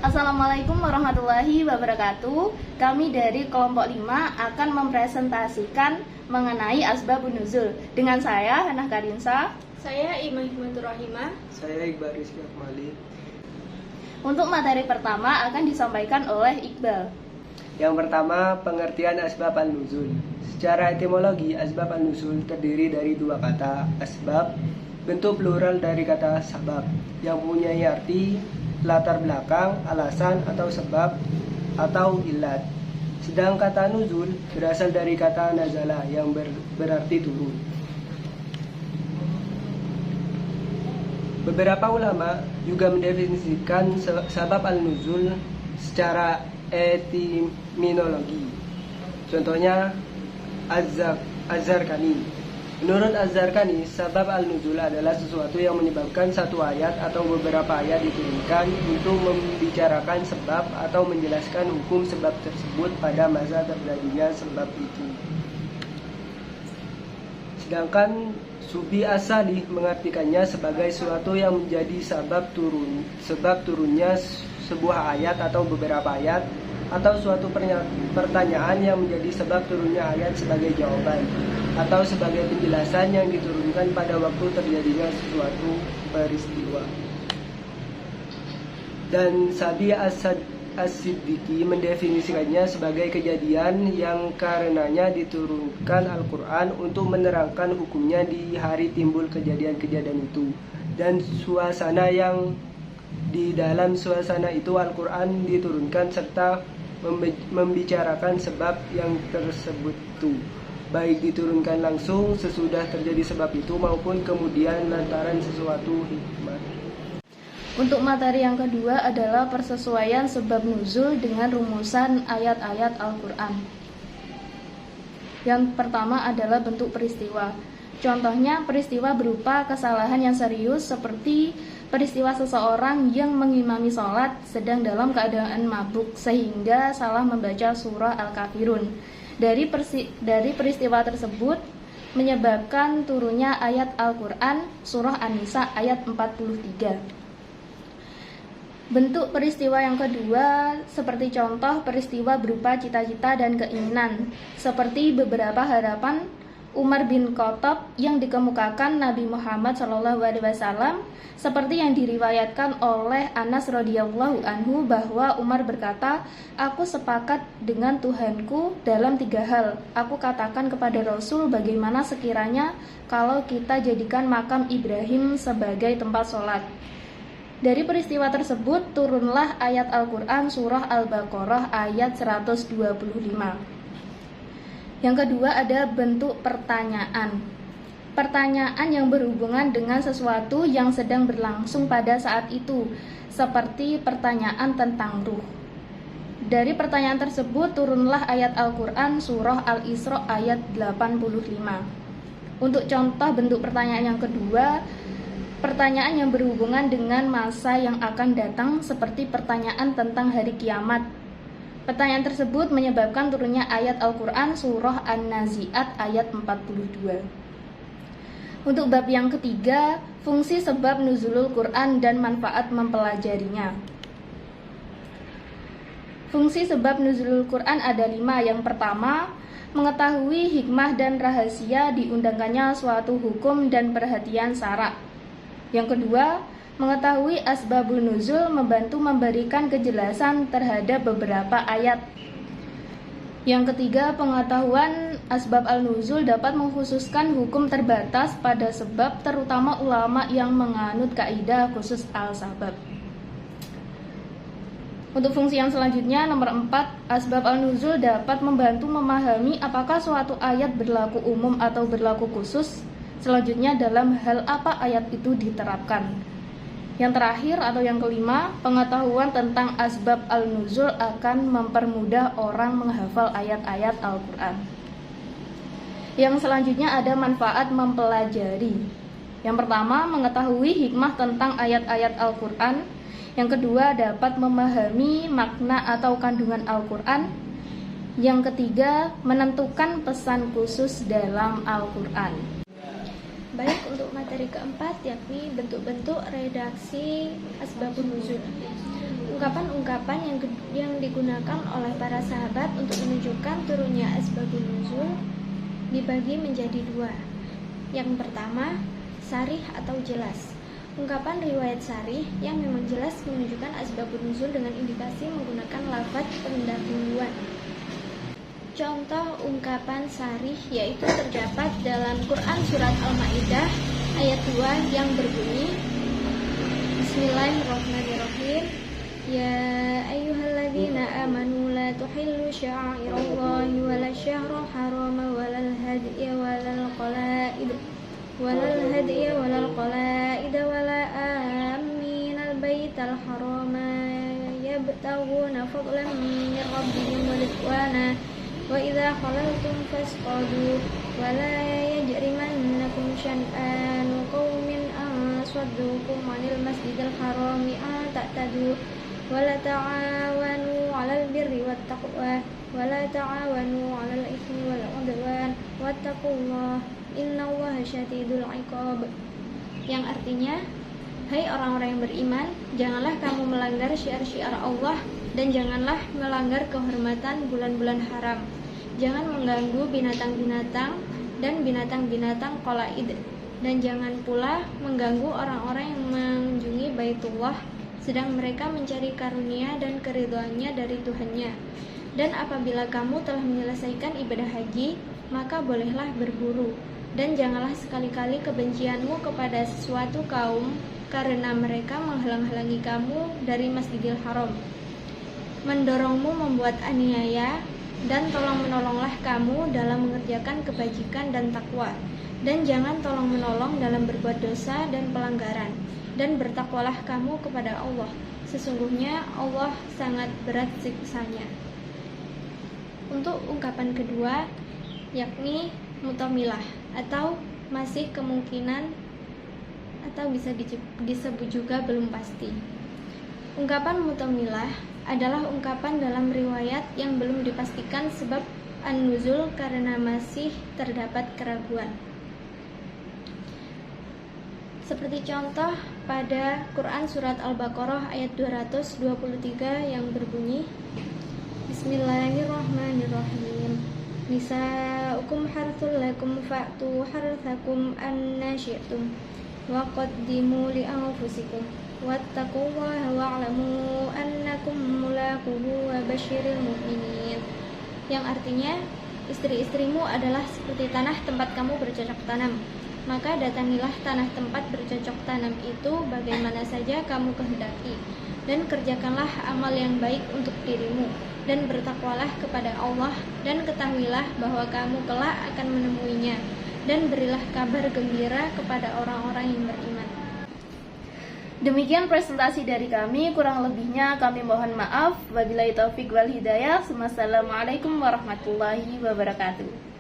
Assalamualaikum warahmatullahi wabarakatuh. Kami dari kelompok 5 akan mempresentasikan mengenai asbabun nuzul. Dengan saya, Hannah Karinsa. Saya Imah Hikmatur Rahimah. Saya Iqbal Rizky Akmali. Untuk materi pertama akan disampaikan oleh Iqbal. Yang pertama, pengertian asbab al-nuzul. Secara etimologi, asbab al-nuzul terdiri dari dua kata, asbab, bentuk plural dari kata sabab, yang mempunyai arti latar belakang, alasan atau sebab atau ilat. Sedang kata nuzul berasal dari kata nazala yang berarti turun. Beberapa ulama juga mendefinisikan sabab al-nuzul secara etimologi. Contohnya Az-Zarqani. Menurut Az-Zarqani, sabab al-nuzul adalah sesuatu yang menyebabkan satu ayat atau beberapa ayat diturunkan untuk membicarakan sebab atau menjelaskan hukum sebab tersebut pada masa terjadinya sebab itu. Sedangkan Subi As-Salih mengartikannya sebagai sesuatu yang menjadi sebab turunnya sebuah ayat atau beberapa ayat, atau suatu pertanyaan yang menjadi sebab turunnya ayat sebagai jawaban, atau sebagai penjelasan yang diturunkan pada waktu terjadinya suatu peristiwa. Dan Sabi As-Siddiqi mendefinisikannya sebagai kejadian yang karenanya diturunkan Al-Quran untuk menerangkan hukumnya di hari timbul kejadian-kejadian itu, dan suasana yang di dalam suasana itu Al-Quran diturunkan serta membicarakan sebab yang tersebut itu, baik diturunkan langsung sesudah terjadi sebab itu maupun kemudian lantaran sesuatu hikmah. Untuk materi yang kedua adalah persesuaian sebab nuzul dengan rumusan ayat-ayat Al-Quran. Yang pertama adalah bentuk peristiwa. Contohnya peristiwa berupa kesalahan yang serius seperti peristiwa seseorang yang mengimami sholat sedang dalam keadaan mabuk sehingga salah membaca surah Al-Kafirun. Dari peristiwa tersebut menyebabkan turunnya ayat Al-Quran surah An-Nisa ayat 43. Bentuk peristiwa yang kedua seperti contoh peristiwa berupa cita-cita dan keinginan, seperti beberapa harapan Umar bin Khattab yang dikemukakan Nabi Muhammad SAW, seperti yang diriwayatkan oleh Anas radhiyallahu anhu bahwa Umar berkata, "Aku sepakat dengan Tuhanku dalam 3 hal. Aku katakan kepada Rasul, bagaimana sekiranya kalau kita jadikan makam Ibrahim sebagai tempat sholat." Dari peristiwa tersebut turunlah ayat Al-Quran surah Al-Baqarah ayat 125. Yang kedua ada bentuk pertanyaan. Pertanyaan yang berhubungan dengan sesuatu yang sedang berlangsung pada saat itu, seperti pertanyaan tentang ruh. Dari pertanyaan tersebut turunlah ayat Al-Quran surah Al-Isra ayat 85. Untuk contoh bentuk pertanyaan yang kedua, pertanyaan yang berhubungan dengan masa yang akan datang, seperti pertanyaan tentang hari kiamat. Pertanyaan tersebut menyebabkan turunnya ayat Al-Quran surah An-Nazi'at ayat 42. Untuk bab yang ketiga, fungsi sebab nuzulul Quran dan manfaat mempelajarinya. Fungsi sebab nuzulul Quran ada 5. Yang pertama, mengetahui hikmah dan rahasia diundangkannya suatu hukum dan perhatian syara'. Yang kedua, mengetahui asbabun nuzul membantu memberikan kejelasan terhadap beberapa ayat. Yang ketiga, pengetahuan asbab al-nuzul dapat mengkhususkan hukum terbatas pada sebab, terutama ulama yang menganut kaidah khusus al-sabab. Untuk fungsi yang selanjutnya, nomor 4, asbab al-nuzul dapat membantu memahami apakah suatu ayat berlaku umum atau berlaku khusus. Selanjutnya, dalam hal apa ayat itu diterapkan. Yang terakhir atau yang kelima, pengetahuan tentang asbab al-nuzul akan mempermudah orang menghafal ayat-ayat Al-Quran. Yang selanjutnya ada manfaat mempelajari. Yang pertama, mengetahui hikmah tentang ayat-ayat Al-Quran. Yang kedua, dapat memahami makna atau kandungan Al-Quran. Yang ketiga, menentukan pesan khusus dalam Al-Quran. Baik, untuk materi keempat yakni bentuk-bentuk redaksi asbabun nuzul. Ungkapan-ungkapan yang digunakan oleh para sahabat untuk menunjukkan turunnya asbabun nuzul dibagi menjadi dua. Yang pertama, sarih atau jelas. Ungkapan riwayat sarih yang memang jelas menunjukkan asbabun nuzul dengan indikasi menggunakan lafaz pendahuluan. Contoh ungkapan sarih yaitu terdapat dalam Quran surat Al-Maidah ayat 2 yang berbunyi Bismillahirrahmanirrahim. Ya ayyuhalladzina amanu la tuhillu sya'irallahi wala syahra harama walal hadiya walal qalaid wala aminal baital harama yabtaguna fadlan min rabbihim wa ridwana wa idza khalaltum fasqadu wala yajrimannakum syan'anu qaumin an saddukum 'anil masjidil harami an ta'tadu wala ta'awanu 'alal birri wat taqwa wala ta'awanu 'alal itsmi wal 'udwan wattaqullaha innallaha syadidul 'iqab. Yang artinya, hai orang-orang yang beriman, janganlah kamu melanggar syiar-syiar Allah dan janganlah melanggar kehormatan bulan-bulan haram. Jangan mengganggu binatang-binatang dan binatang-binatang qalaid, dan jangan pula mengganggu orang-orang yang mengunjungi Baitullah sedang mereka mencari karunia dan keridhaannya dari Tuhannya. Dan apabila kamu telah menyelesaikan ibadah haji, maka bolehlah berburu, dan janganlah sekali-kali kebencianmu kepada sesuatu kaum karena mereka menghalang-halangi kamu dari Masjidil Haram, mendorongmu membuat aniaya, dan tolong-menolonglah kamu dalam mengerjakan kebajikan dan takwa, dan jangan tolong-menolong dalam berbuat dosa dan pelanggaran, dan bertakwalah kamu kepada Allah, sesungguhnya Allah sangat berat siksanya. Untuk ungkapan kedua, yakni mutamilah atau masih kemungkinan atau bisa disebut juga belum pasti. Ungkapan mutamilah adalah ungkapan dalam riwayat yang belum dipastikan sebab an-nuzul karena masih terdapat keraguan. Seperti contoh pada Quran surat Al-Baqarah ayat 223 yang berbunyi Bismillahirrahmanirrahim. Nisa'ukum harthul lakum fa'tu harthakum anna syi'tum wa qaddimu li anfusikum wattaqullaha wa'lamu annakum mulaquhu wa basyiril mu'minin. Yang artinya, istri-istrimu adalah seperti tanah tempat kamu bercocok tanam. Maka datangilah tanah tempat bercocok tanam itu bagaimana saja kamu kehendaki, dan kerjakanlah amal yang baik untuk dirimu, dan bertakwalah kepada Allah, dan ketahuilah bahwa kamu kelak akan menemuinya, dan berilah kabar gembira kepada orang-orang yang beriman. Demikian presentasi dari kami, kurang lebihnya kami mohon maaf. Wabillahi taufik wal hidayah. Wassalamualaikum warahmatullahi wabarakatuh.